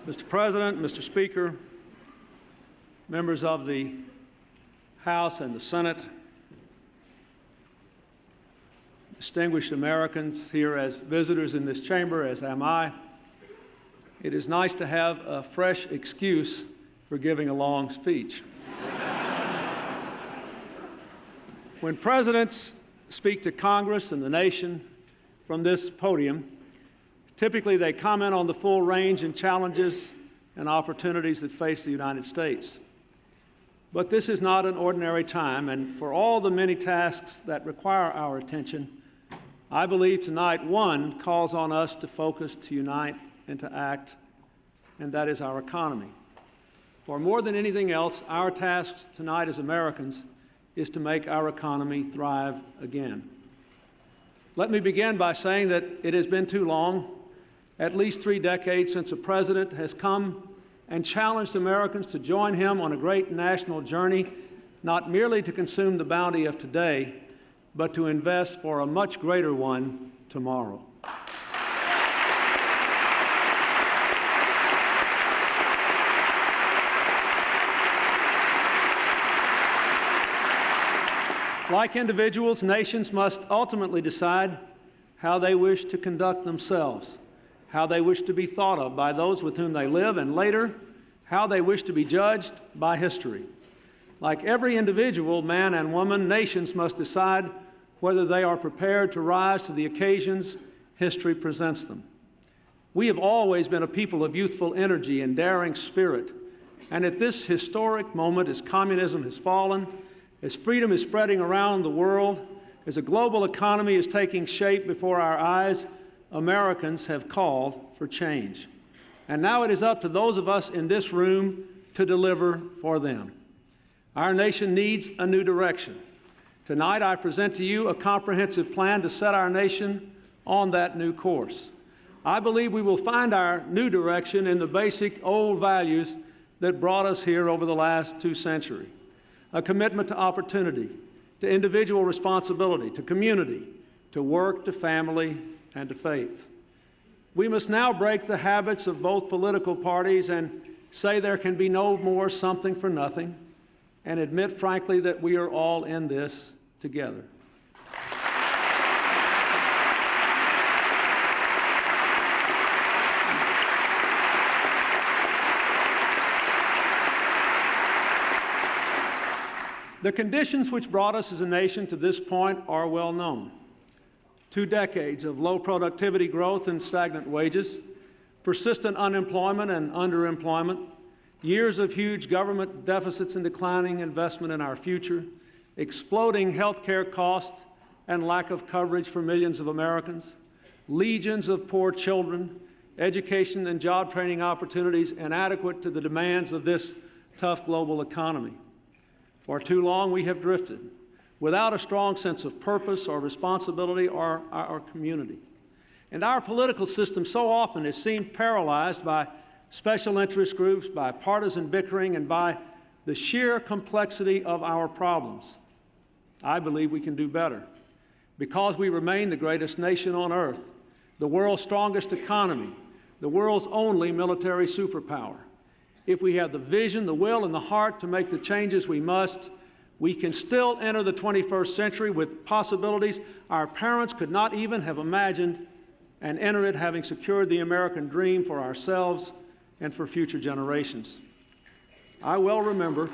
Mr. President, Mr. Speaker, members of the House and the Senate, distinguished Americans here as visitors in this chamber, as am I, it is nice to have a fresh excuse for giving a long speech. When presidents speak to Congress and the nation from this podium, typically they comment on the full range and challenges and opportunities that face the United States. But this is not an ordinary time, and for all the many tasks that require our attention, I believe tonight one calls on us to focus, to unite, and to act, and that is our economy. For more than anything else, our task tonight as Americans is to make our economy thrive again. Let me begin by saying that it has been too long, at least 3 decades, since a president has come and challenged Americans to join him on a great national journey, not merely to consume the bounty of today, but to invest for a much greater one tomorrow. Like individuals, nations must ultimately decide how they wish to conduct themselves, how they wish to be thought of by those with whom they live, and later, how they wish to be judged by history. Like every individual, man and woman, nations must decide whether they are prepared to rise to the occasions history presents them. We have always been a people of youthful energy and daring spirit, and at this historic moment, as communism has fallen, as freedom is spreading around the world, as a global economy is taking shape before our eyes, Americans have called for change. And now it is up to those of us in this room to deliver for them. Our nation needs a new direction. Tonight I present to you a comprehensive plan to set our nation on that new course. I believe we will find our new direction in the basic old values that brought us here over the last 2 centuries. A commitment to opportunity, to individual responsibility, to community, to work, to family, and to faith. We must now break the habits of both political parties and say there can be no more something for nothing, and admit frankly that we are all in this together. The conditions which brought us as a nation to this point are well known. 2 decades of low productivity growth and stagnant wages, persistent unemployment and underemployment, years of huge government deficits and declining investment in our future, exploding health care costs and lack of coverage for millions of Americans, legions of poor children, education and job training opportunities inadequate to the demands of this tough global economy. For too long we have drifted without a strong sense of purpose or responsibility or our community. And our political system so often is seen paralyzed by special interest groups, by partisan bickering, and by the sheer complexity of our problems. I believe we can do better. Because we remain the greatest nation on earth, the world's strongest economy, the world's only military superpower. If we have the vision, the will, and the heart to make the changes we must, we can still enter the 21st century with possibilities our parents could not even have imagined, and enter it having secured the American dream for ourselves and for future generations. I well remember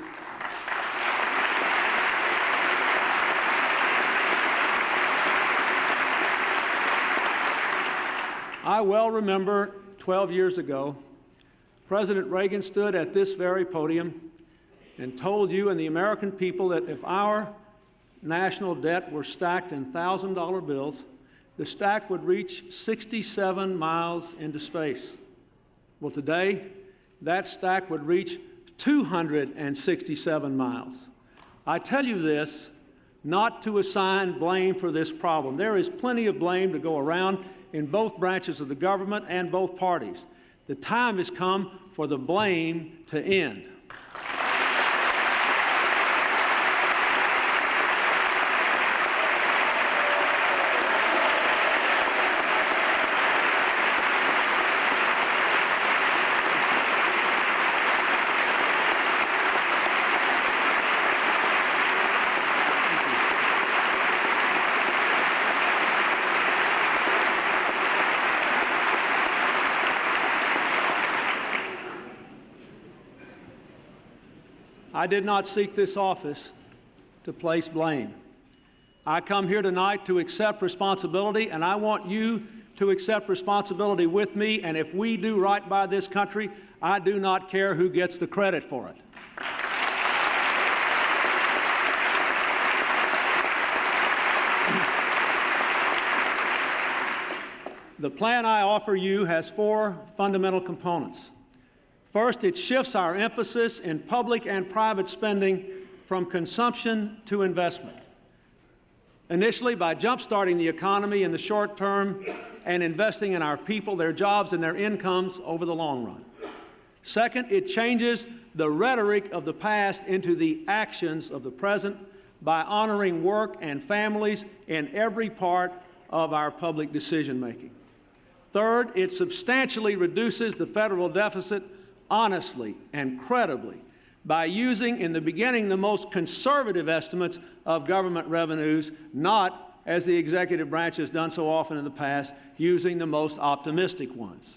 I well remember 12 years ago, President Reagan stood at this very podium and told you and the American people that if our national debt were stacked in $1,000 bills, the stack would reach 67 miles into space. Well, today, that stack would reach 267 miles. I tell you this not to assign blame for this problem. There is plenty of blame to go around in both branches of the government and both parties. The time has come for the blame to end. I did not seek this office to place blame. I come here tonight to accept responsibility, and I want you to accept responsibility with me, and if we do right by this country, I do not care who gets the credit for it. The plan I offer you has four fundamental components. First, it shifts our emphasis in public and private spending from consumption to investment. Initially, by jump-starting the economy in the short term and investing in our people, their jobs, and their incomes over the long run. Second, it changes the rhetoric of the past into the actions of the present by honoring work and families in every part of our public decision-making. Third, it substantially reduces the federal deficit honestly and credibly by using, in the beginning, the most conservative estimates of government revenues, not, as the executive branch has done so often in the past, using the most optimistic ones.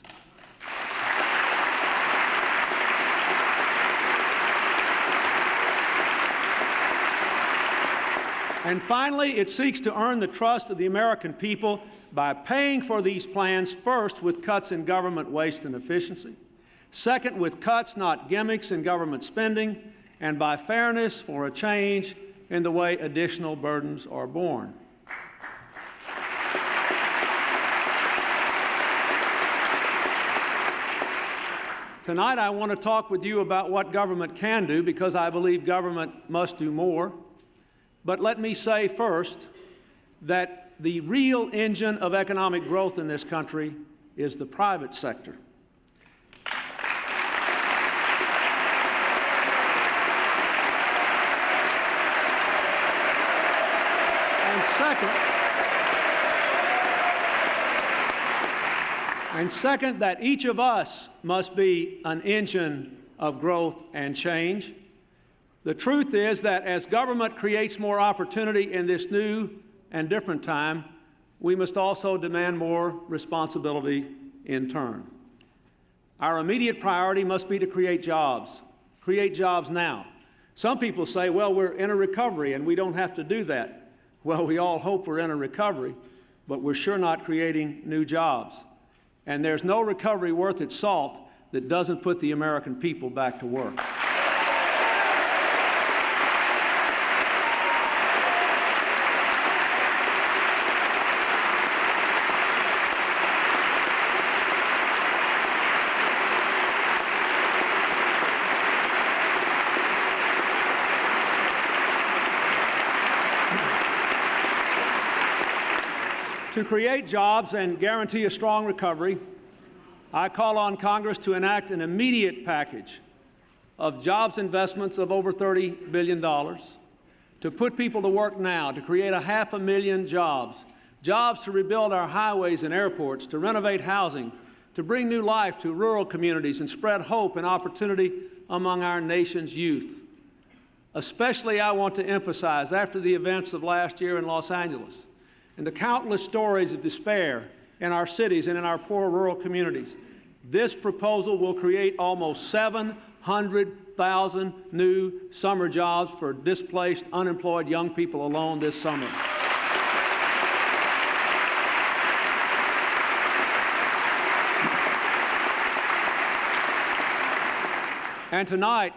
And finally, it seeks to earn the trust of the American people by paying for these plans first with cuts in government waste and efficiency, second with cuts, not gimmicks, in government spending, and by fairness for a change in the way additional burdens are borne. Tonight I want to talk with you about what government can do, because I believe government must do more. But let me say first that the real engine of economic growth in this country is the private sector. And second, that each of us must be an engine of growth and change. The truth is that as government creates more opportunity in this new and different time, we must also demand more responsibility in turn. Our immediate priority must be to create jobs now. Some people say, well, we're in a recovery and we don't have to do that. Well, we all hope we're in a recovery, but we're sure not creating new jobs. And there's no recovery worth its salt that doesn't put the American people back to work. To create jobs and guarantee a strong recovery, I call on Congress to enact an immediate package of jobs investments of over $30 billion, to put people to work now, to create 500,000 jobs to rebuild our highways and airports, to renovate housing, to bring new life to rural communities and spread hope and opportunity among our nation's youth. Especially, I want to emphasize, after the events of last year in Los Angeles, and the countless stories of despair in our cities and in our poor rural communities, this proposal will create almost 700,000 new summer jobs for displaced, unemployed young people alone this summer. And tonight,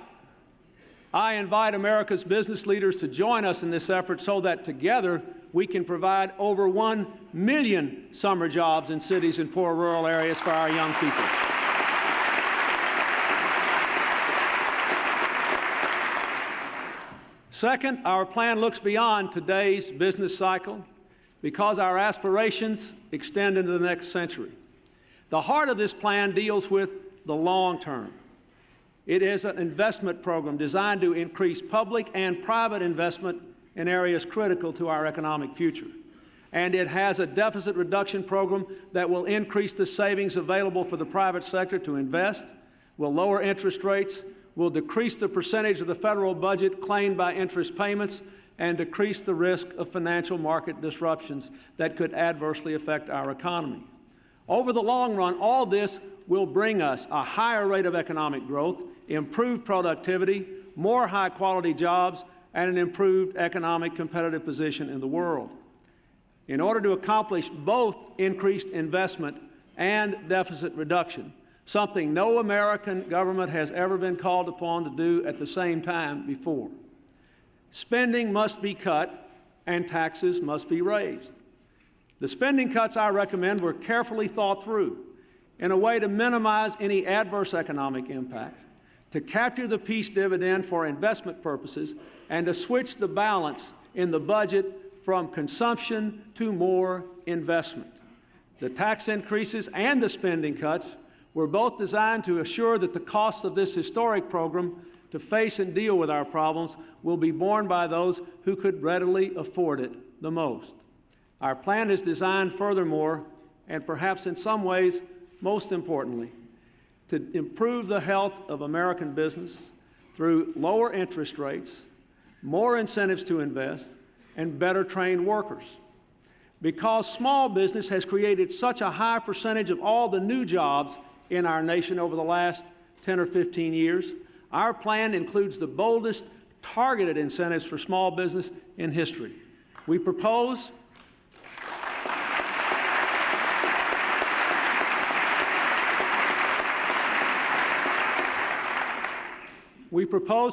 I invite America's business leaders to join us in this effort so that together we can provide over 1 million summer jobs in cities and poor rural areas for our young people. Second, our plan looks beyond today's business cycle because our aspirations extend into the next century. The heart of this plan deals with the long term. It is an investment program designed to increase public and private investment in areas critical to our economic future. And it has a deficit reduction program that will increase the savings available for the private sector to invest, will lower interest rates, will decrease the percentage of the federal budget claimed by interest payments, and decrease the risk of financial market disruptions that could adversely affect our economy. Over the long run, all this will bring us a higher rate of economic growth, improved productivity, more high-quality jobs, and an improved economic competitive position in the world. In order to accomplish both increased investment and deficit reduction, something no American government has ever been called upon to do at the same time before, spending must be cut and taxes must be raised. The spending cuts I recommend were carefully thought through in a way to minimize any adverse economic impact, to capture the peace dividend for investment purposes, and to switch the balance in the budget from consumption to more investment. The tax increases and the spending cuts were both designed to assure that the cost of this historic program to face and deal with our problems will be borne by those who could readily afford it the most. Our plan is designed furthermore, and perhaps in some ways most importantly, to improve the health of American business through lower interest rates, more incentives to invest, and better trained workers. Because small business has created such a high percentage of all the new jobs in our nation over the last 10 or 15 years, our plan includes the boldest targeted incentives for small business in history. We propose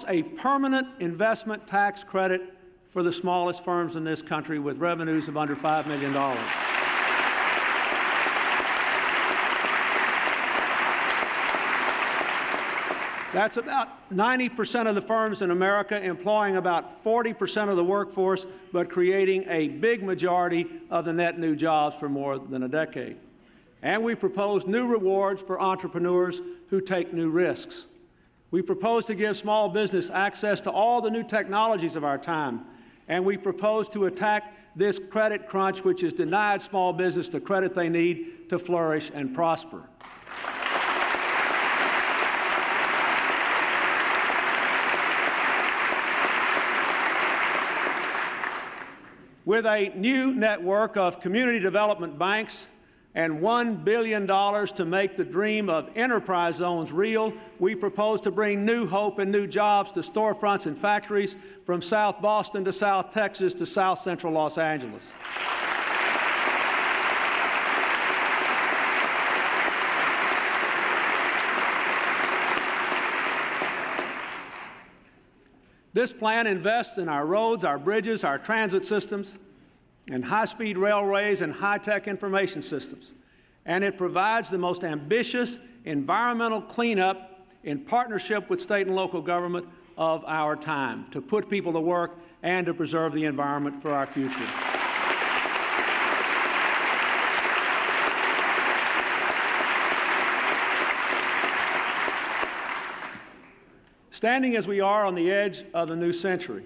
a permanent investment tax credit for the smallest firms in this country with revenues of under $5 million. That's about 90% of the firms in America, employing about 40% of the workforce, but creating a big majority of the net new jobs for more than a decade. And we propose new rewards for entrepreneurs who take new risks. We propose to give small business access to all the new technologies of our time. And we propose to attack this credit crunch, which has denied small business the credit they need to flourish and prosper. With a new network of community development banks and $1 billion to make the dream of enterprise zones real, we propose to bring new hope and new jobs to storefronts and factories from South Boston to South Texas to South Central Los Angeles. This plan invests in our roads, our bridges, our transit systems, and high-speed railways and high-tech information systems. And it provides the most ambitious environmental cleanup in partnership with state and local government of our time, to put people to work and to preserve the environment for our future. Standing as we are on the edge of the new century,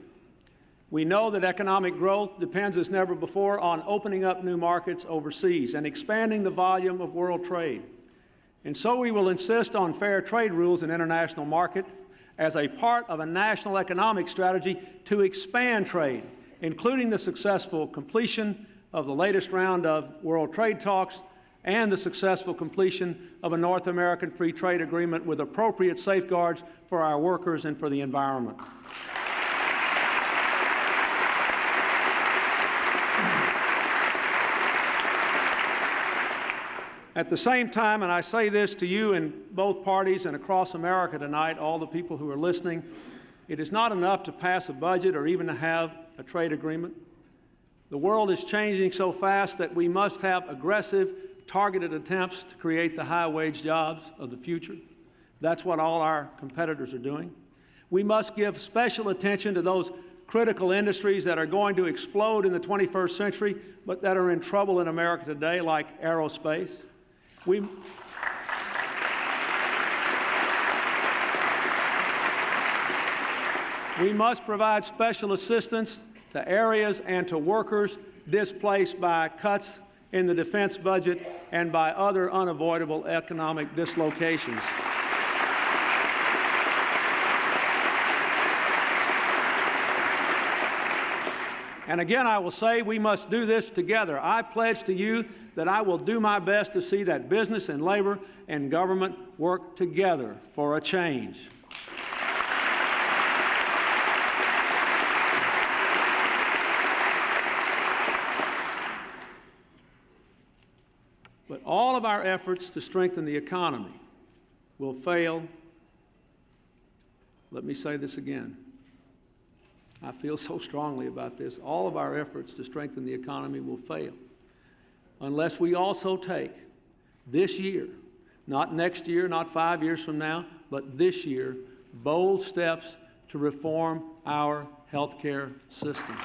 we know that economic growth depends as never before on opening up new markets overseas and expanding the volume of world trade. And so we will insist on fair trade rules in international markets as a part of a national economic strategy to expand trade, including the successful completion of the latest round of world trade talks and the successful completion of a North American free trade agreement with appropriate safeguards for our workers and for the environment. At the same time, and I say this to you in both parties and across America tonight, all the people who are listening, it is not enough to pass a budget or even to have a trade agreement. The world is changing so fast that we must have aggressive, targeted attempts to create the high-wage jobs of the future. That's what all our competitors are doing. We must give special attention to those critical industries that are going to explode in the 21st century, but that are in trouble in America today, like aerospace. We must provide special assistance to areas and to workers displaced by cuts in the defense budget and by other unavoidable economic dislocations. And again, I will say we must do this together. I pledge to you that I will do my best to see that business and labor and government work together for a change. But all of our efforts to strengthen the economy will fail. Let me say this again. I feel so strongly about this. All of our efforts to strengthen the economy will fail unless we also take this year, not next year, not 5 years from now, but this year, bold steps to reform our health care system.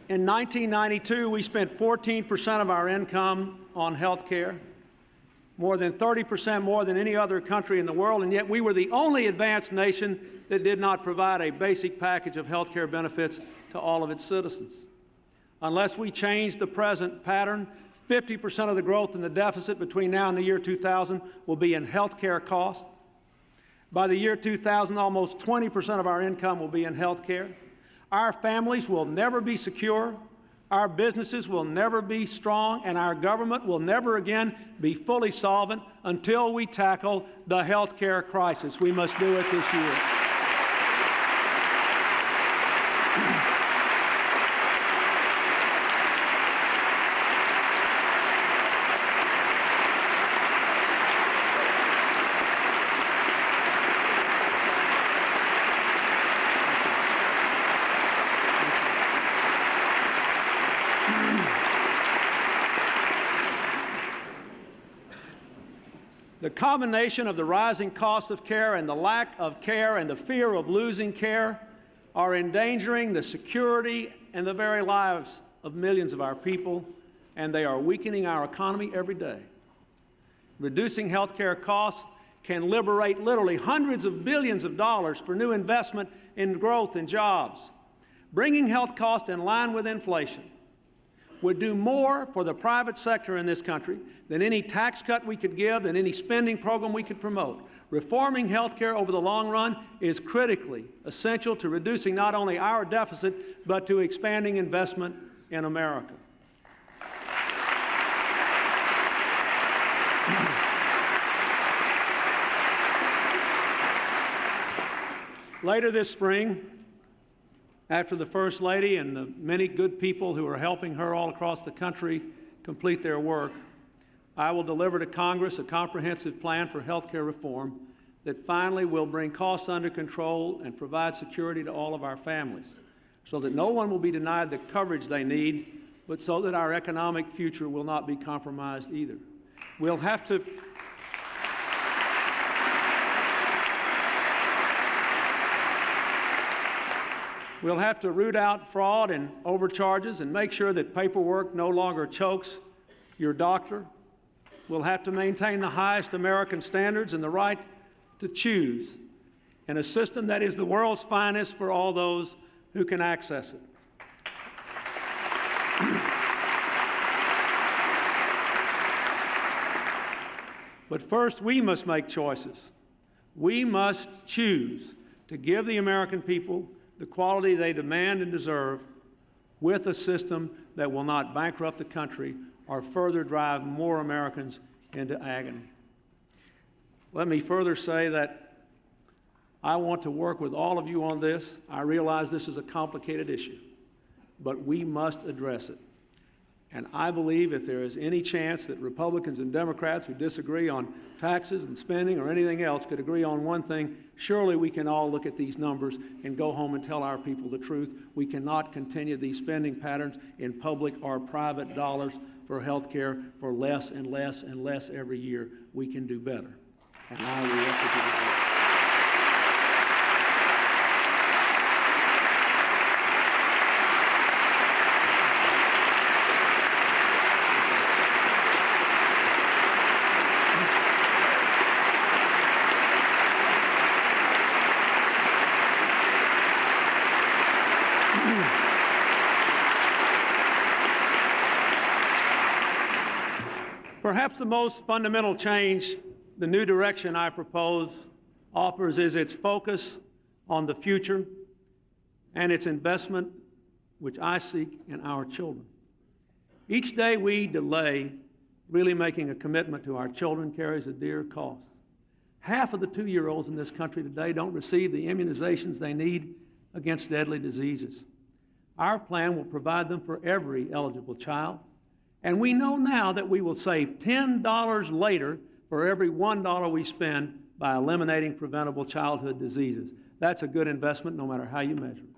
In 1992, we spent 14% of our income on health care, more than 30% more than any other country in the world, and yet we were the only advanced nation that did not provide a basic package of health care benefits to all of its citizens. Unless we change the present pattern, 50% of the growth in the deficit between now and the year 2000 will be in health care costs. By the year 2000, almost 20% of our income will be in health care. Our families will never be secure, our businesses will never be strong, and our government will never again be fully solvent until we tackle the health care crisis. We must do it this year. The combination of the rising cost of care and the lack of care and the fear of losing care are endangering the security and the very lives of millions of our people, and they are weakening our economy every day. Reducing health care costs can liberate literally hundreds of billions of dollars for new investment in growth and jobs. Bringing health costs in line with inflation would do more for the private sector in this country than any tax cut we could give, than any spending program we could promote. Reforming health care over the long run is critically essential to reducing not only our deficit, but to expanding investment in America. Later this spring, after the First Lady and the many good people who are helping her all across the country complete their work, I will deliver to Congress a comprehensive plan for health care reform that finally will bring costs under control and provide security to all of our families, so that no one will be denied the coverage they need, but so that our economic future will not be compromised either. We'll have to root out fraud and overcharges and make sure that paperwork no longer chokes your doctor. We'll have to maintain the highest American standards and the right to choose in a system that is the world's finest for all those who can access it. But first, we must make choices. We must choose to give the American people the quality they demand and deserve with a system that will not bankrupt the country or further drive more Americans into agony. Let me further say that I want to work with all of you on this. I realize this is a complicated issue, but we must address it. And I believe if there is any chance that Republicans and Democrats who disagree on taxes and spending or anything else could agree on one thing, surely we can all look at these numbers and go home and tell our people the truth. We cannot continue these spending patterns in public or private dollars for health care for less and less and less every year. We can do better. And I will execute it. Perhaps the most fundamental change the new direction I propose offers is its focus on the future and its investment, which I seek in our children. Each day we delay really making a commitment to our children carries a dear cost. Half of the 2-year-olds in this country today don't receive the immunizations they need against deadly diseases. Our plan will provide them for every eligible child, and we know now that we will save $10 later for every $1 we spend by eliminating preventable childhood diseases. That's a good investment no matter how you measure it.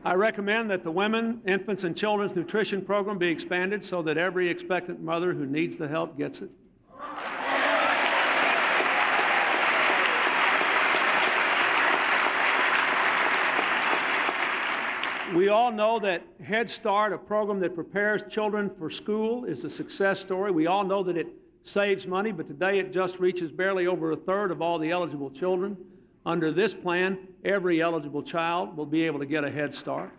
I recommend that the Women, Infants, and Children's Nutrition Program be expanded so that every expectant mother who needs the help gets it. We all know that Head Start, a program that prepares children for school, is a success story. We all know that it saves money, but today it just reaches barely over a third of all the eligible children. Under this plan, every eligible child will be able to get a Head Start.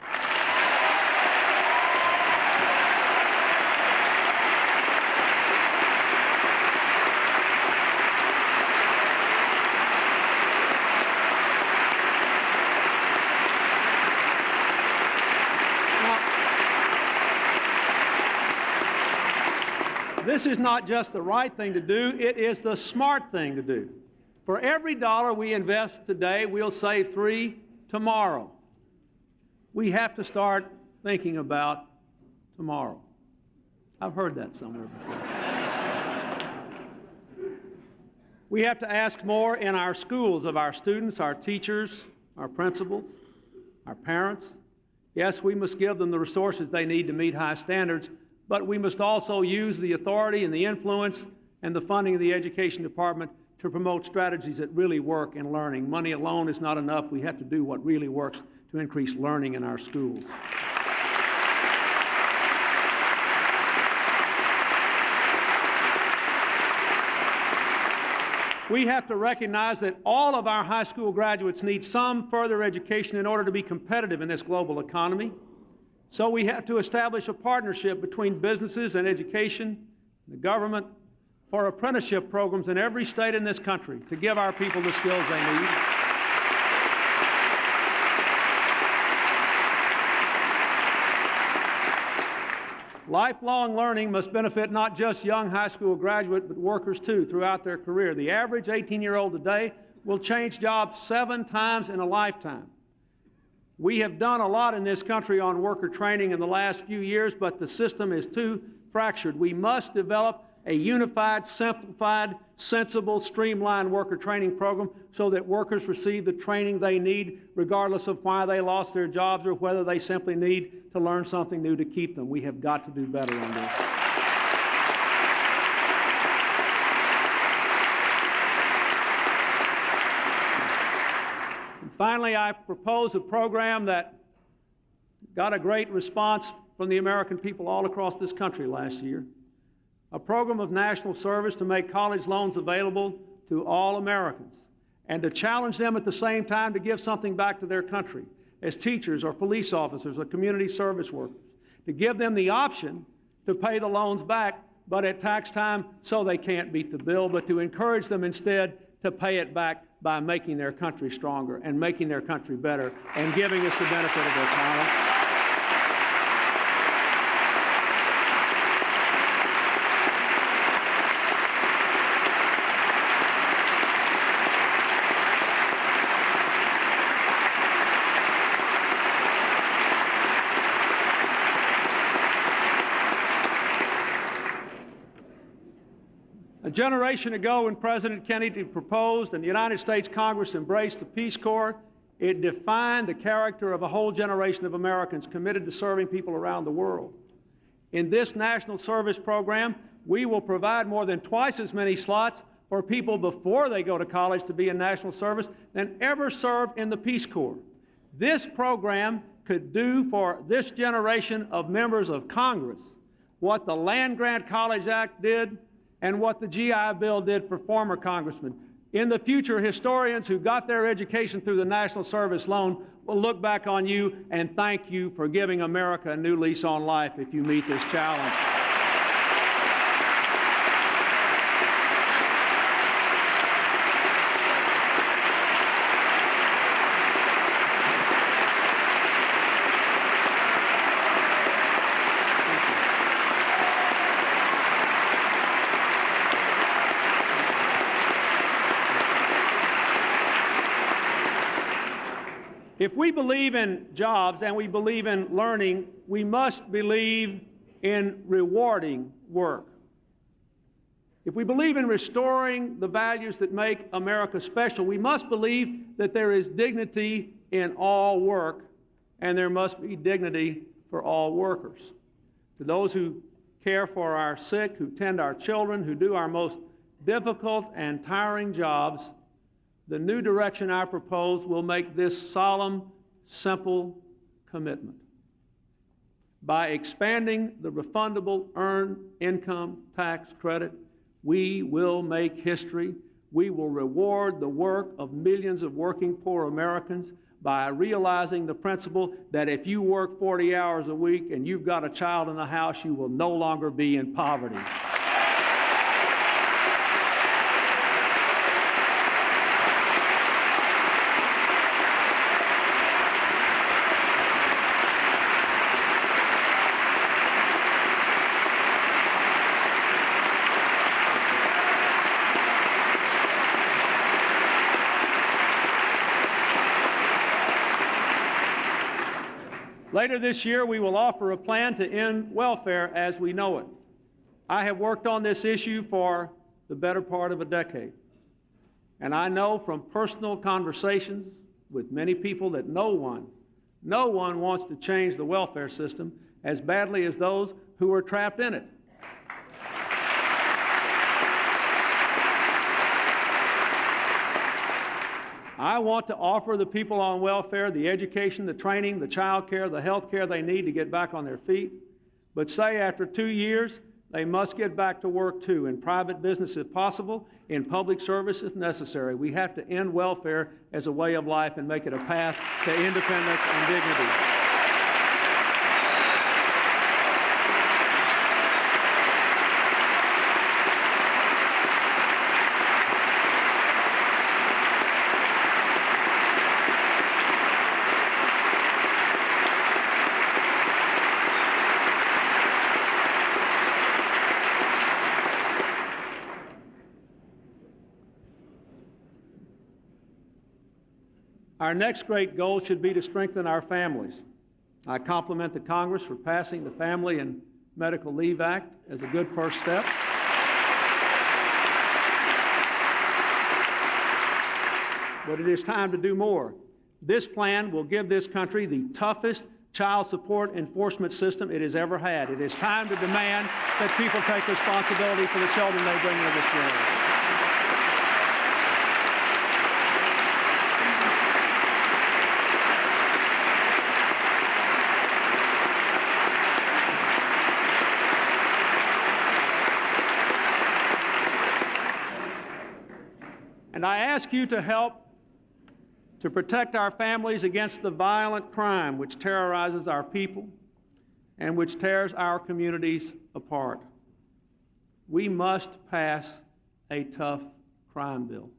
This is not just the right thing to do, it is the smart thing to do. For every dollar we invest today, we'll save 3 tomorrow. We have to start thinking about tomorrow. I've heard that somewhere before. We have to ask more in our schools of our students, our teachers, our principals, our parents. Yes, we must give them the resources they need to meet high standards, but we must also use the authority and the influence and the funding of the Education Department to promote strategies that really work in learning. Money alone is not enough. We have to do what really works to increase learning in our schools. We have to recognize that all of our high school graduates need some further education in order to be competitive in this global economy. So we have to establish a partnership between businesses and education, the government, for apprenticeship programs in every state in this country to give our people the skills they need. Lifelong learning must benefit not just young high school graduates, but workers too throughout their career. The average 18-year-old today will change jobs 7 times in a lifetime. We have done a lot in this country on worker training in the last few years, but the system is too fractured. We must develop a unified, simplified, sensible, streamlined worker training program so that workers receive the training they need regardless of why they lost their jobs or whether they simply need to learn something new to keep them. We have got to do better on this. And finally, I propose a program that got a great response from the American people all across this country last year. A program of national service to make college loans available to all Americans and to challenge them at the same time to give something back to their country as teachers or police officers or community service workers, to give them the option to pay the loans back, but at tax time so they can't beat the bill, but to encourage them instead to pay it back by making their country stronger and making their country better and giving us the benefit of their talent. A generation ago, when President Kennedy proposed and the United States Congress embraced the Peace Corps, it defined the character of a whole generation of Americans committed to serving people around the world. In this national service program, we will provide more than twice as many slots for people before they go to college to be in national service than ever served in the Peace Corps. This program could do for this generation of members of Congress what the Land Grant College Act did and what the GI Bill did for former congressmen. In the future, historians who got their education through the National Service Loan will look back on you and thank you for giving America a new lease on life if you meet this challenge. If we believe in jobs and we believe in learning, we must believe in rewarding work. If we believe in restoring the values that make America special, we must believe that there is dignity in all work and there must be dignity for all workers. To those who care for our sick, who tend our children, who do our most difficult and tiring jobs, the new direction I propose will make this solemn, simple commitment. By expanding the refundable earned income tax credit, we will make history. We will reward the work of millions of working poor Americans by realizing the principle that if you work 40 hours a week and you've got a child in the house, you will no longer be in poverty. Later this year, we will offer a plan to end welfare as we know it. I have worked on this issue for the better part of a decade. And I know from personal conversations with many people that no one wants to change the welfare system as badly as those who are trapped in it. I want to offer the people on welfare the education, the training, the child care, the health care they need to get back on their feet. But say after 2 years, they must get back to work too, in private business if possible, in public service if necessary. We have to end welfare as a way of life and make it a path to independence and dignity. Our next great goal should be to strengthen our families. I compliment the Congress for passing the Family and Medical Leave Act as a good first step. But it is time to do more. This plan will give this country the toughest child support enforcement system it has ever had. It is time to demand that people take responsibility for the children they bring into this world. And I ask you to help to protect our families against the violent crime which terrorizes our people and which tears our communities apart. We must pass a tough crime bill.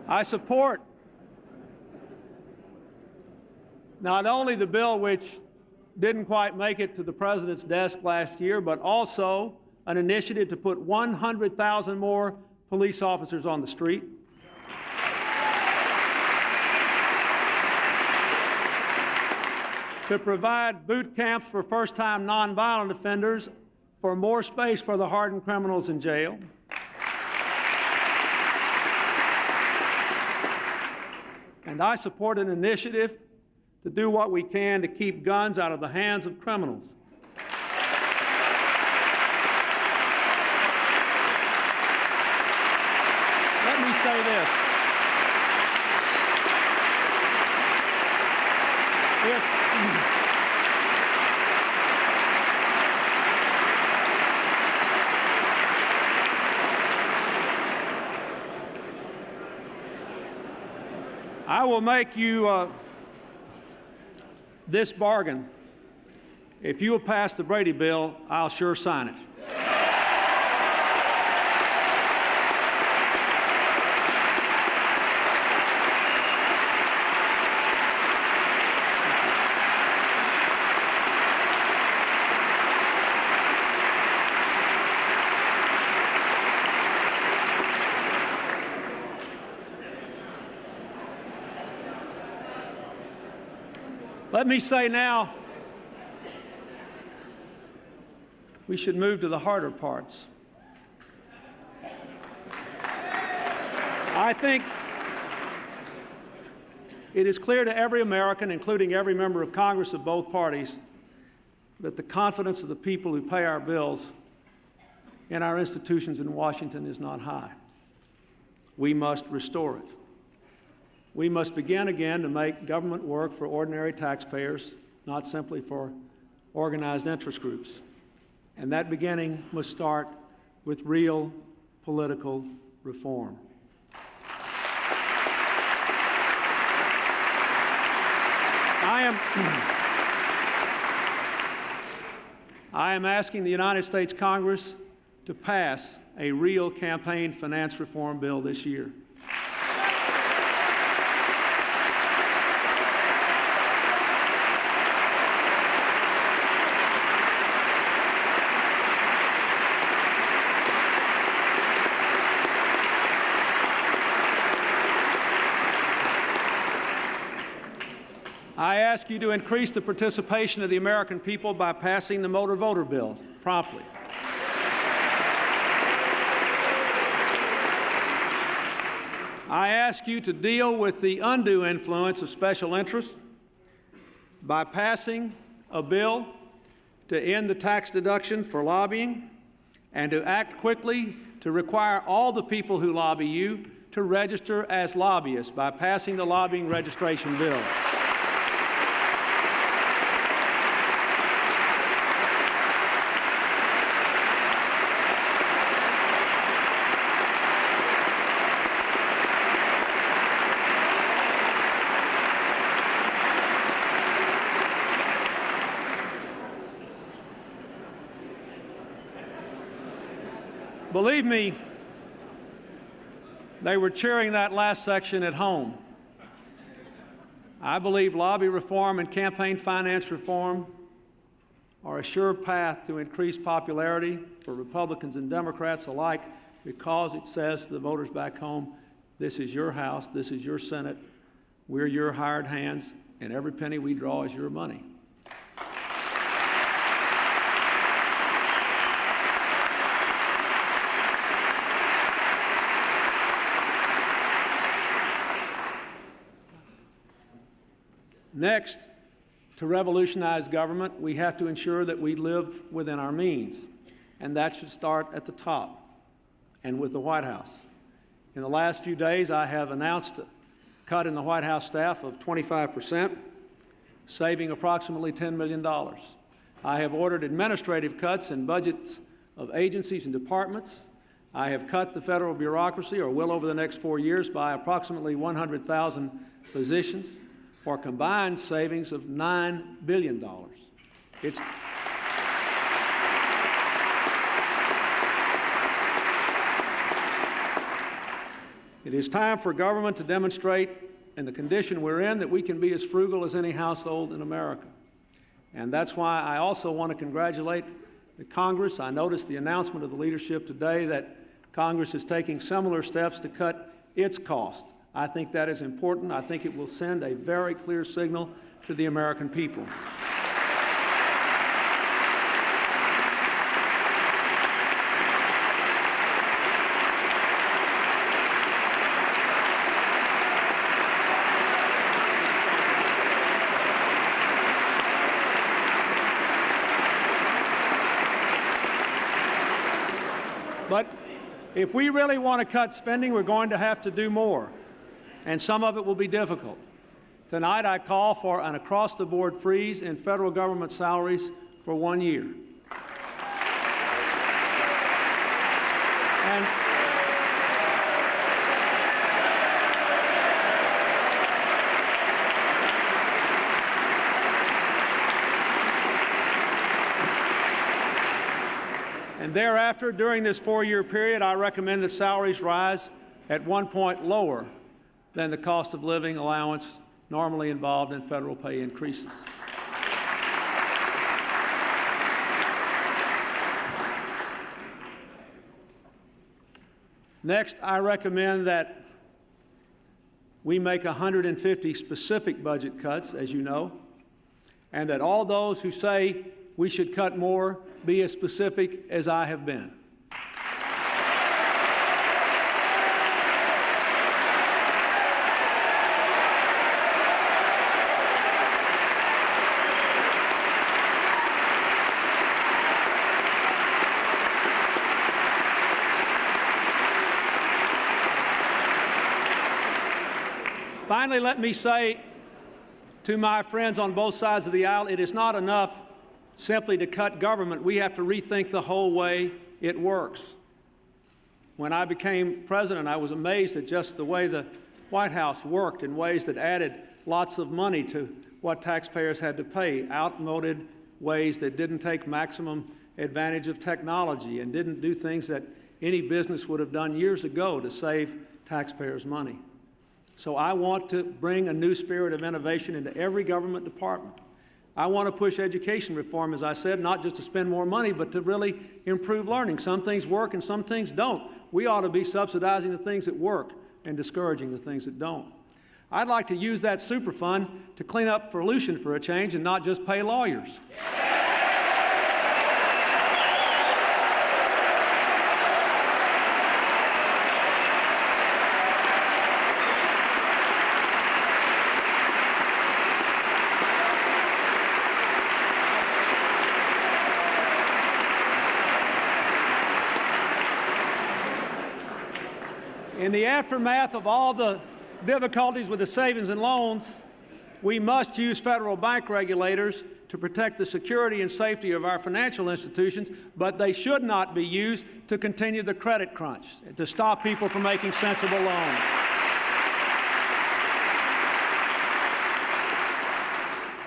I support not only the bill which didn't quite make it to the President's desk last year, but also an initiative to put 100,000 more police officers on the street. to provide boot camps for first-time nonviolent offenders, for more space for the hardened criminals in jail, and I support an initiative to do what we can to keep guns out of the hands of criminals. Let me say this. I will make you this bargain. If you will pass the Brady bill, I'll sure sign it. Let me say now, we should move to the harder parts. I think it is clear to every American, including every member of Congress of both parties, that the confidence of the people who pay our bills in our institutions in Washington is not high. We must restore it. We must begin again to make government work for ordinary taxpayers, not simply for organized interest groups. And that beginning must start with real political reform. I am asking the United States Congress to pass a real campaign finance reform bill this year. I ask you to increase the participation of the American people by passing the motor voter bill promptly. I ask you to deal with the undue influence of special interests by passing a bill to end the tax deduction for lobbying and to act quickly to require all the people who lobby you to register as lobbyists by passing the lobbying registration bill. Believe me, they were cheering that last section at home. I believe lobby reform and campaign finance reform are a sure path to increased popularity for Republicans and Democrats alike, because it says to the voters back home, this is your House, this is your Senate, we're your hired hands, and every penny we draw is your money. Next, to revolutionize government, we have to ensure that we live within our means, and that should start at the top and with the White House. In the last few days, I have announced a cut in the White House staff of 25%, saving approximately $10 million. I have ordered administrative cuts in budgets of agencies and departments. I have cut the federal bureaucracy, or will over the next 4 years, by approximately 100,000 positions, for combined savings of $9 billion. It is time for government to demonstrate, in the condition we're in, that we can be as frugal as any household in America. And that's why I also want to congratulate the Congress. I noticed the announcement of the leadership today that Congress is taking similar steps to cut its cost I think that is important. I think it will send a very clear signal to the American people. But if we really want to cut spending, we're going to have to do more, and some of it will be difficult. Tonight, I call for an across-the-board freeze in federal government salaries for 1 year. And thereafter, during this 4-year period, I recommend that salaries rise at 1 point lower than the cost of living allowance normally involved in federal pay increases. Next, I recommend that we make 150 specific budget cuts, as you know, and that all those who say we should cut more be as specific as I have been. Finally, let me say to my friends on both sides of the aisle, it is not enough simply to cut government. We have to rethink the whole way it works. When I became president, I was amazed at just the way the White House worked in ways that added lots of money to what taxpayers had to pay, outmoded ways that didn't take maximum advantage of technology and didn't do things that any business would have done years ago to save taxpayers money. So I want to bring a new spirit of innovation into every government department. I want to push education reform, as I said, not just to spend more money, but to really improve learning. Some things work and some things don't. We ought to be subsidizing the things that work and discouraging the things that don't. I'd like to use that Superfund to clean up pollution for a change and not just pay lawyers. In the aftermath of all the difficulties with the savings and loans, we must use federal bank regulators to protect the security and safety of our financial institutions, but they should not be used to continue the credit crunch, to stop people from making sensible loans.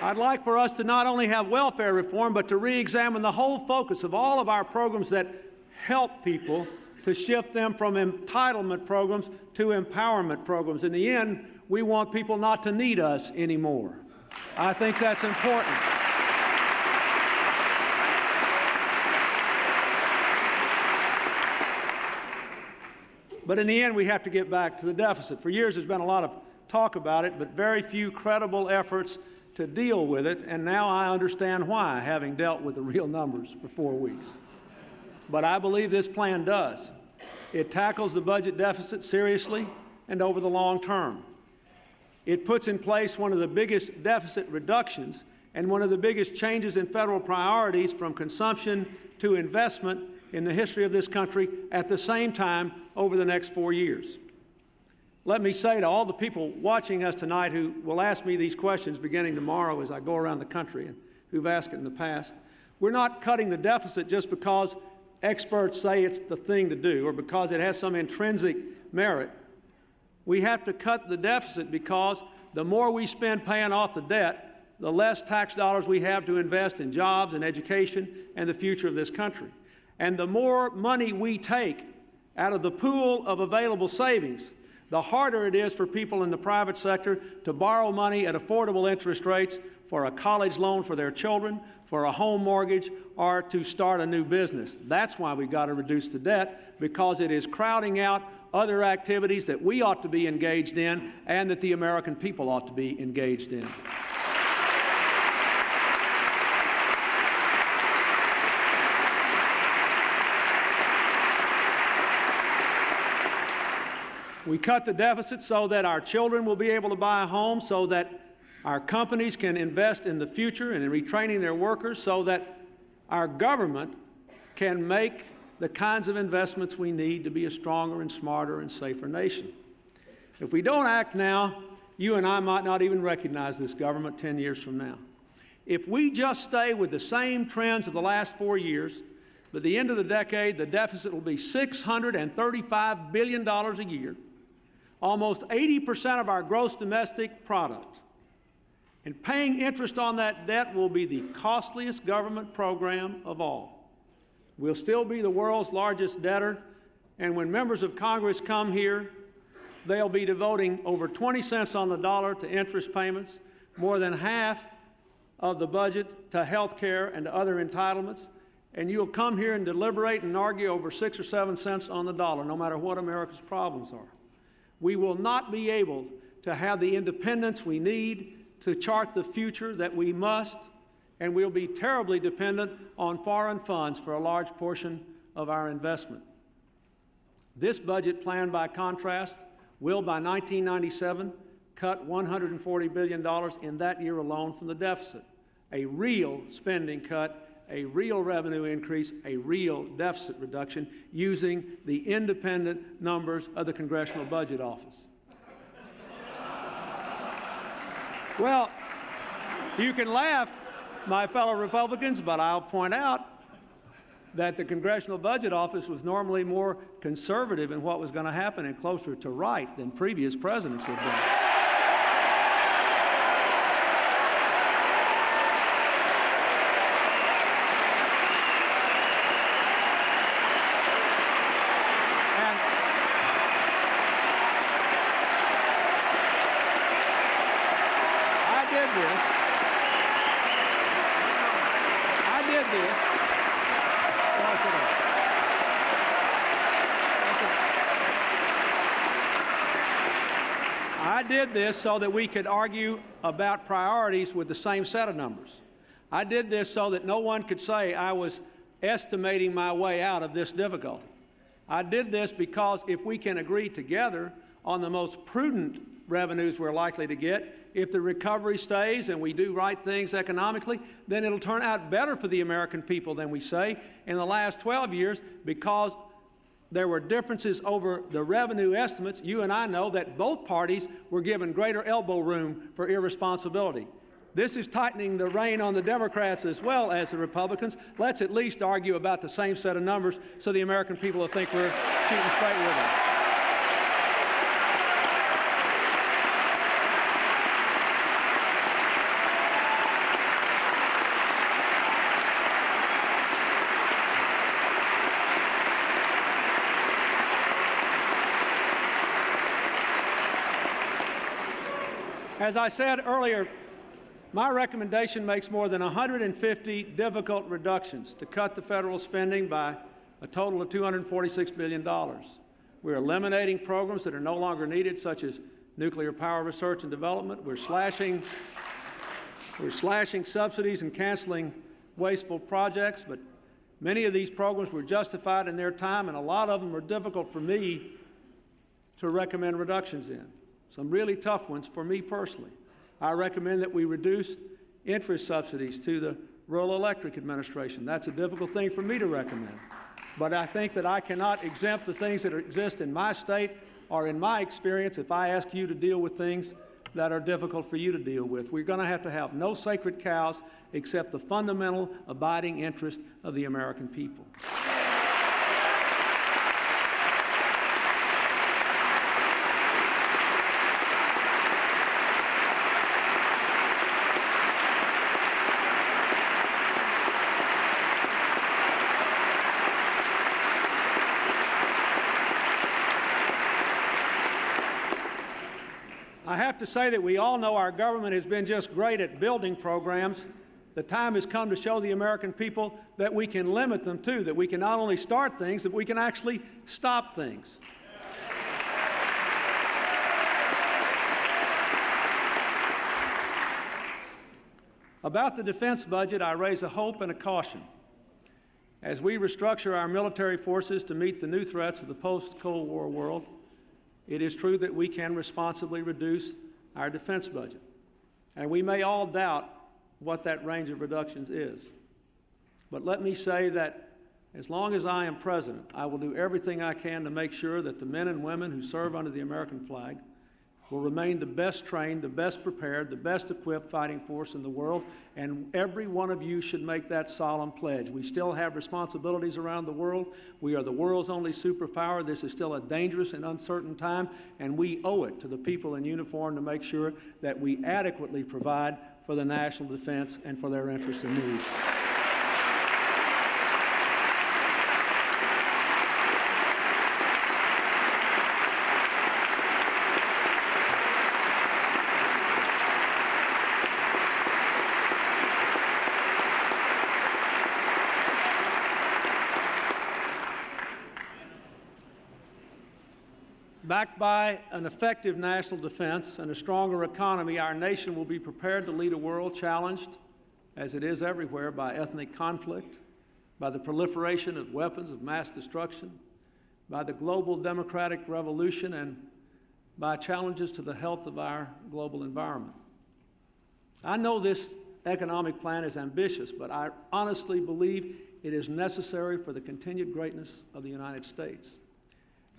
I'd like for us to not only have welfare reform, but to re-examine the whole focus of all of our programs that help people, to shift them from entitlement programs to empowerment programs. In the end, we want people not to need us anymore. I think that's important. But in the end, we have to get back to the deficit. For years, there's been a lot of talk about it, but very few credible efforts to deal with it, and now I understand why, having dealt with the real numbers for 4 weeks. But I believe this plan does. It tackles the budget deficit seriously and over the long term. It puts in place one of the biggest deficit reductions and one of the biggest changes in federal priorities from consumption to investment in the history of this country at the same time over the next 4 years. Let me say to all the people watching us tonight who will ask me these questions beginning tomorrow as I go around the country and who've asked it in the past, we're not cutting the deficit just because experts say it's the thing to do or because it has some intrinsic merit. We have to cut the deficit because the more we spend paying off the debt, the less tax dollars we have to invest in jobs and education and the future of this country. And the more money we take out of the pool of available savings, the harder it is for people in the private sector to borrow money at affordable interest rates for a college loan for their children, for a home mortgage, or to start a new business. That's why we've got to reduce the debt, because it is crowding out other activities that we ought to be engaged in and that the American people ought to be engaged in. We cut the deficit so that our children will be able to buy a home, so that our companies can invest in the future and in retraining their workers, so that our government can make the kinds of investments we need to be a stronger and smarter and safer nation. If we don't act now, you and I might not even recognize this government 10 years from now. If we just stay with the same trends of the last 4 years, at the end of the decade, the deficit will be $635 billion a year, almost 80% of our gross domestic product. And paying interest on that debt will be the costliest government program of all. We'll still be the world's largest debtor, and when members of Congress come here, they'll be devoting over 20 cents on the dollar to interest payments, more than half of the budget to health care and to other entitlements, and you'll come here and deliberate and argue over 6 or 7 cents on the dollar, no matter what America's problems are. We will not be able to have the independence we need to chart the future that we must, and we'll be terribly dependent on foreign funds for a large portion of our investment. This budget plan, by contrast, will by 1997 cut $140 billion in that year alone from the deficit. A real spending cut, a real revenue increase, a real deficit reduction using the independent numbers of the Congressional Budget Office. Well, you can laugh, my fellow Republicans, but I'll point out that the Congressional Budget Office was normally more conservative in what was going to happen and closer to right than previous presidents have been. I did this so that we could argue about priorities with the same set of numbers. I did this so that no one could say I was estimating my way out of this difficulty. I did this because if we can agree together on the most prudent revenues we're likely to get, if the recovery stays and we do right things economically, then it'll turn out better for the American people than we say. In the last 12 years, because there were differences over the revenue estimates, you and I know that both parties were given greater elbow room for irresponsibility. This is tightening the rein on the Democrats as well as the Republicans. Let's at least argue about the same set of numbers so the American people will think we're shooting straight with them. As I said earlier, my recommendation makes more than 150 difficult reductions to cut the federal spending by a total of $246 billion. We're eliminating programs that are no longer needed, such as nuclear power research and development. We're slashing subsidies and canceling wasteful projects, but many of these programs were justified in their time, and a lot of them are difficult for me to recommend reductions in. Some really tough ones for me personally. I recommend that we reduce interest subsidies to the Rural Electric Administration. That's a difficult thing for me to recommend. But I think that I cannot exempt the things that exist in my state or in my experience if I ask you to deal with things that are difficult for you to deal with. We're going to have no sacred cows except the fundamental abiding interest of the American people. I have to say that we all know our government has been just great at building programs. The time has come to show the American people that we can limit them too, that we can not only start things, that we can actually stop things. About the defense budget, I raise a hope and a caution. As we restructure our military forces to meet the new threats of the post-Cold War world, it is true that we can responsibly reduce our defense budget. And we may all doubt what that range of reductions is. But let me say that as long as I am president, I will do everything I can to make sure that the men and women who serve under the American flag will remain the best trained, the best prepared, the best equipped fighting force in the world, and every one of you should make that solemn pledge. We still have responsibilities around the world. We are the world's only superpower. This is still a dangerous and uncertain time, and we owe it to the people in uniform to make sure that we adequately provide for the national defense and for their interests and needs. Backed by an effective national defense and a stronger economy, our nation will be prepared to lead a world challenged, as it is everywhere, by ethnic conflict, by the proliferation of weapons of mass destruction, by the global democratic revolution, and by challenges to the health of our global environment. I know this economic plan is ambitious, but I honestly believe it is necessary for the continued greatness of the United States.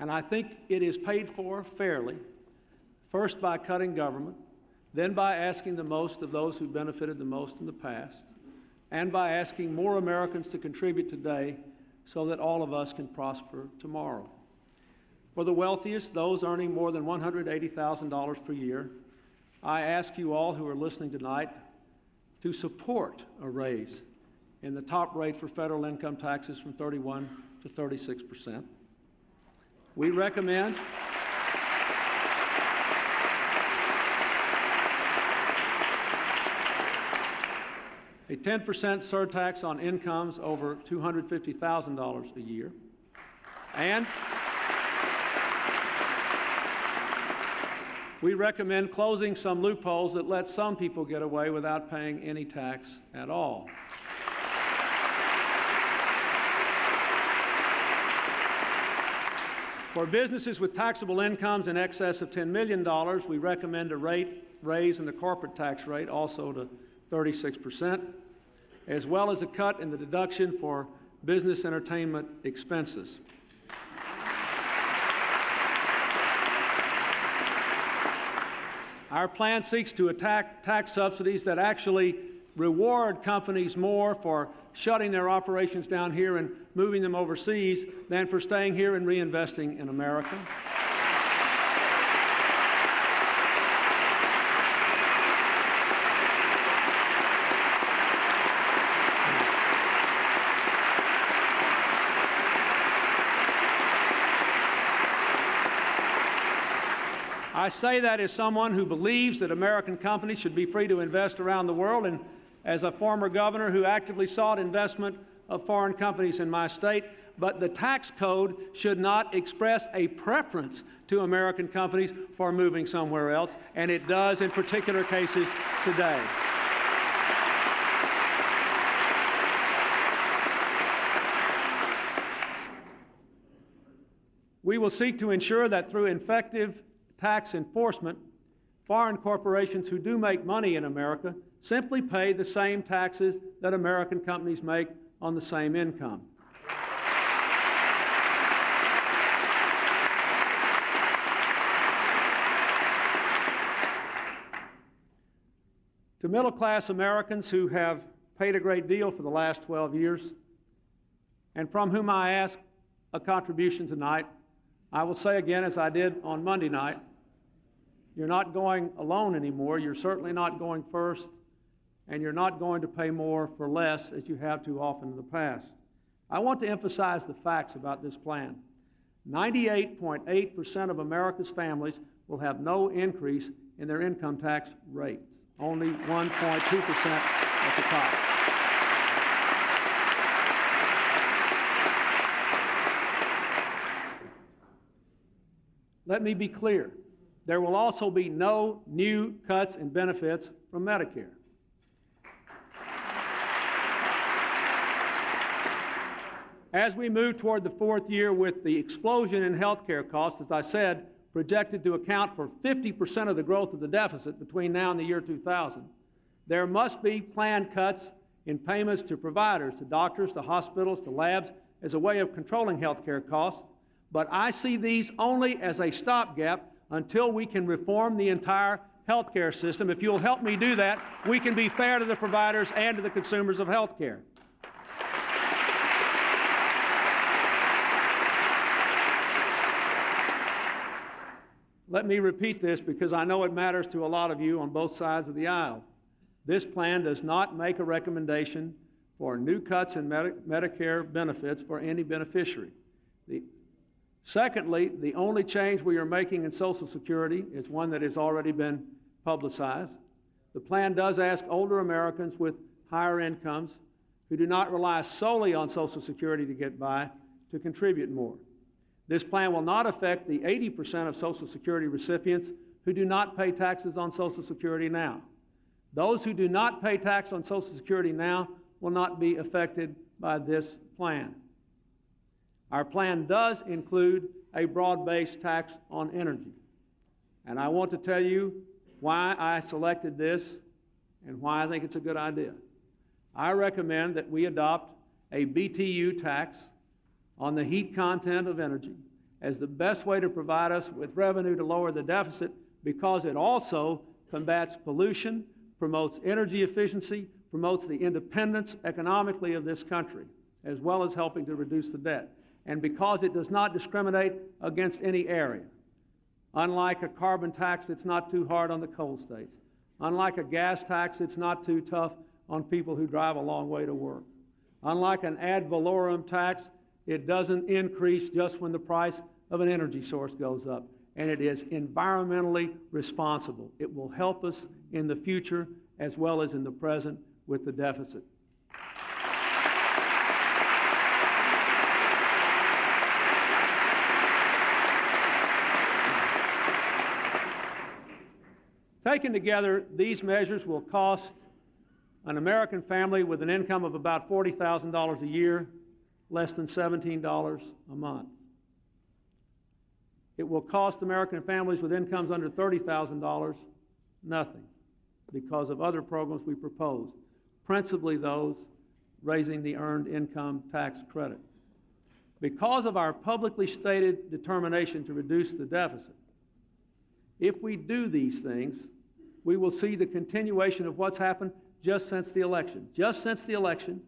And I think it is paid for fairly, first by cutting government, then by asking the most of those who benefited the most in the past, and by asking more Americans to contribute today so that all of us can prosper tomorrow. For the wealthiest, those earning more than $180,000 per year, I ask you all who are listening tonight to support a raise in the top rate for federal income taxes from 31% to 36%. We recommend a 10% surtax on incomes over $250,000 a year, and we recommend closing some loopholes that let some people get away without paying any tax at all. For businesses with taxable incomes in excess of $10 million, we recommend a raise in the corporate tax rate also to 36%, as well as a cut in the deduction for business entertainment expenses. Our plan seeks to attack tax subsidies that actually reward companies more for shutting their operations down here and moving them overseas than for staying here and reinvesting in America. I say that as someone who believes that American companies should be free to invest around the world, and as a former governor who actively sought investment of foreign companies in my state. But the tax code should not express a preference to American companies for moving somewhere else, and it does in particular cases today. We will seek to ensure that through effective tax enforcement, foreign corporations who do make money in America simply pay the same taxes that American companies make on the same income. To middle-class Americans who have paid a great deal for the last 12 years, and from whom I ask a contribution tonight, I will say again, as I did on Monday night, you're not going alone anymore. You're certainly not going first, and you're not going to pay more for less as you have too often in the past. I want to emphasize the facts about this plan. 98.8% of America's families will have no increase in their income tax rates, only 1.2% at the top. Let me be clear. There will also be no new cuts in benefits from Medicare. As we move toward the fourth year with the explosion in health care costs, as I said, projected to account for 50% of the growth of the deficit between now and the year 2000, there must be planned cuts in payments to providers, to doctors, to hospitals, to labs, as a way of controlling health care costs. But I see these only as a stopgap until we can reform the entire health care system. If you'll help me do that, we can be fair to the providers and to the consumers of health care. Let me repeat this because I know it matters to a lot of you on both sides of the aisle. This plan does not make a recommendation for new cuts in Medicare benefits for any beneficiary. Secondly, the only change we are making in Social Security is one that has already been publicized. The plan does ask older Americans with higher incomes who do not rely solely on Social Security to get by to contribute more. This plan will not affect the 80% of Social Security recipients who do not pay taxes on Social Security now. Those who do not pay tax on Social Security now will not be affected by this plan. Our plan does include a broad-based tax on energy. And I want to tell you why I selected this and why I think it's a good idea. I recommend that we adopt a BTU tax on the heat content of energy as the best way to provide us with revenue to lower the deficit, because it also combats pollution, promotes energy efficiency, promotes the independence economically of this country, as well as helping to reduce the debt. And because it does not discriminate against any area. Unlike a carbon tax, it's not too hard on the coal states. Unlike a gas tax, it's not too tough on people who drive a long way to work. Unlike an ad valorem tax, it doesn't increase just when the price of an energy source goes up. And it is environmentally responsible. It will help us in the future as well as in the present with the deficit. Taken together, these measures will cost an American family with an income of about $40,000 a year less than $17 a month. It will cost American families with incomes under $30,000 nothing because of other programs we proposed, principally those raising the earned income tax credit. Because of our publicly stated determination to reduce the deficit, if we do these things, we will see the continuation of what's happened just since the election. Just since the election,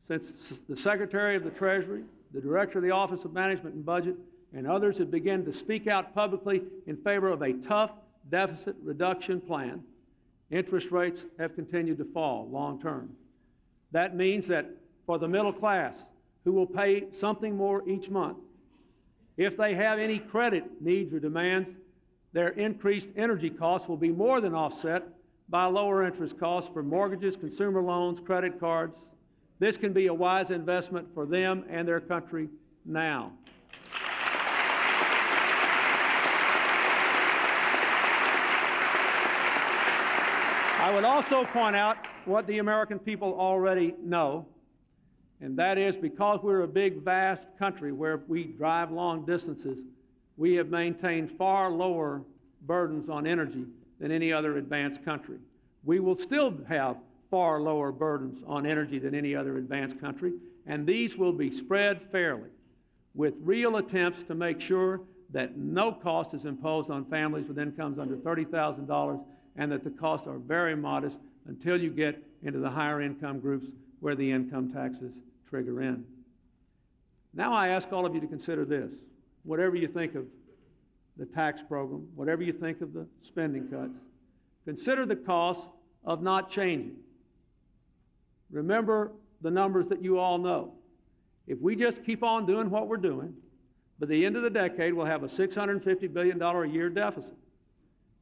since the Secretary of the Treasury, the Director of the Office of Management and Budget, and others have begun to speak out publicly in favor of a tough deficit reduction plan, interest rates have continued to fall long term. That means that for the middle class, who will pay something more each month, if they have any credit needs or demands, their increased energy costs will be more than offset by lower interest costs for mortgages, consumer loans, credit cards. This can be a wise investment for them and their country now. I would also point out what the American people already know, and that is because we're a big, vast country where we drive long distances, we have maintained far lower burdens on energy than any other advanced country. We will still have far lower burdens on energy than any other advanced country, and these will be spread fairly with real attempts to make sure that no cost is imposed on families with incomes under $30,000 and that the costs are very modest until you get into the higher income groups where the income taxes trigger in. Now I ask all of you to consider this. Whatever you think of the tax program, whatever you think of the spending cuts, consider the cost of not changing. Remember the numbers that you all know. If we just keep on doing what we're doing, by the end of the decade, we'll have a $650 billion a year deficit.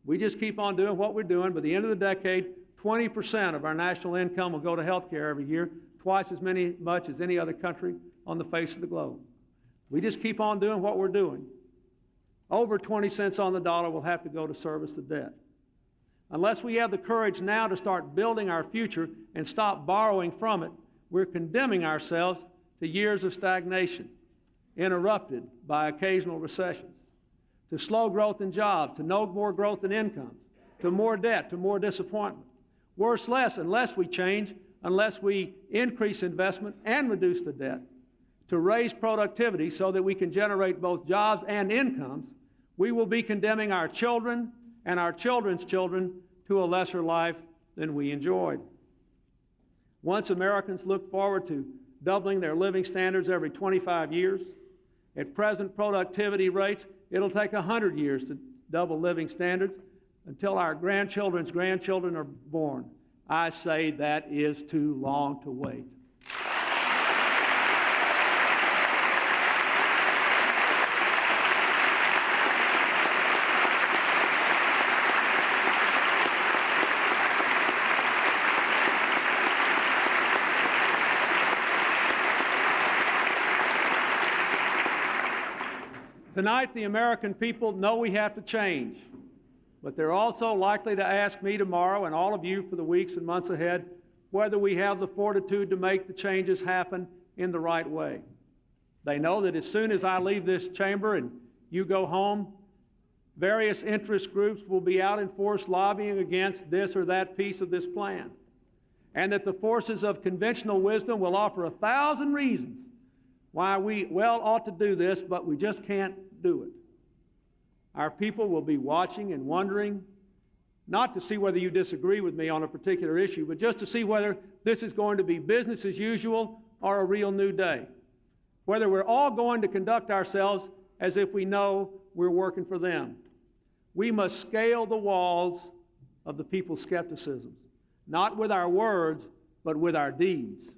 We just keep on doing what we're doing. By the end of the decade, 20% of our national income will go to health care every year, twice as much as any other country on the face of the globe. We just keep on doing what we're doing. Over 20 cents on the dollar will have to go to service the debt. Unless we have the courage now to start building our future and stop borrowing from it, we're condemning ourselves to years of stagnation, interrupted by occasional recessions, to slow growth in jobs, to no more growth in incomes, to more debt, to more disappointment. Worse, less, unless we change, unless we increase investment and reduce the debt, to raise productivity so that we can generate both jobs and incomes, we will be condemning our children and our children's children to a lesser life than we enjoyed. Once Americans look forward to doubling their living standards every 25 years. At present productivity rates, it'll take 100 years to double living standards until our grandchildren's grandchildren are born. I say that is too long to wait. Tonight, the American people know we have to change, but they're also likely to ask me tomorrow and all of you for the weeks and months ahead whether we have the fortitude to make the changes happen in the right way. They know that as soon as I leave this chamber and you go home, various interest groups will be out in force lobbying against this or that piece of this plan, and that the forces of conventional wisdom will offer 1,000 reasons why we ought to do this, but we just can't do it. Our people will be watching and wondering, not to see whether you disagree with me on a particular issue, but just to see whether this is going to be business as usual or a real new day. Whether we're all going to conduct ourselves as if we know we're working for them. We must scale the walls of the people's skepticism, not with our words, but with our deeds.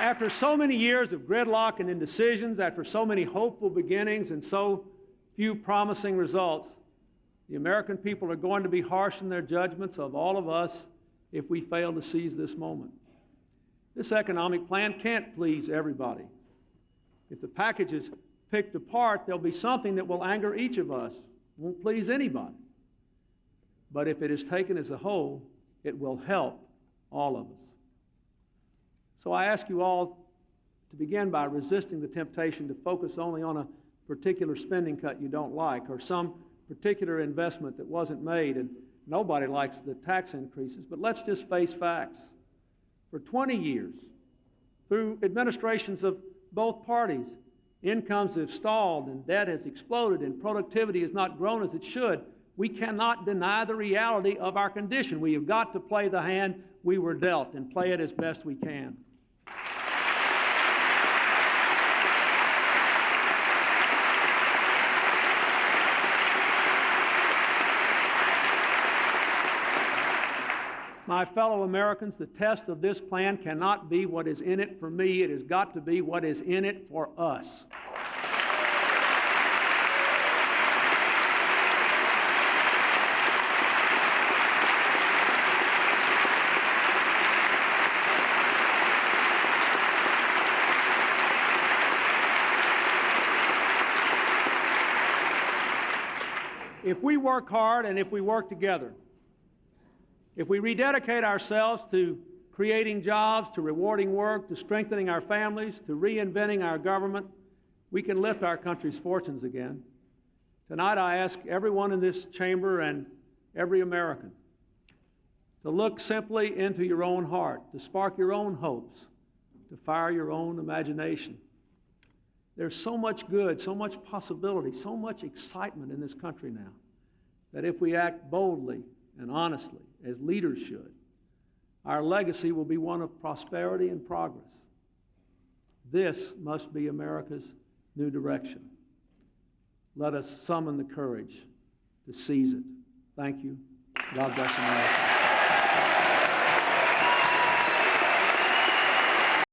After so many years of gridlock and indecisions, after so many hopeful beginnings and so few promising results, the American people are going to be harsh in their judgments of all of us if we fail to seize this moment. This economic plan can't please everybody. If the package is picked apart, there'll be something that will anger each of us, won't please anybody. But if it is taken as a whole, it will help all of us. So I ask you all to begin by resisting the temptation to focus only on a particular spending cut you don't like or some particular investment that wasn't made, and nobody likes the tax increases, but let's just face facts. For 20 years, through administrations of both parties, incomes have stalled and debt has exploded and productivity has not grown as it should. We cannot deny the reality of our condition. We have got to play the hand we were dealt and play it as best we can. My fellow Americans, the test of this plan cannot be what is in it for me. It has got to be what is in it for us. If we work hard and if we work together, if we rededicate ourselves to creating jobs, to rewarding work, to strengthening our families, to reinventing our government, we can lift our country's fortunes again. Tonight I ask everyone in this chamber and every American to look simply into your own heart, to spark your own hopes, to fire your own imagination. There's so much good, so much possibility, so much excitement in this country now that if we act boldly and honestly, as leaders should, our legacy will be one of prosperity and progress. This must be America's new direction. let us summon the courage to seize it. Thank you. God bless America.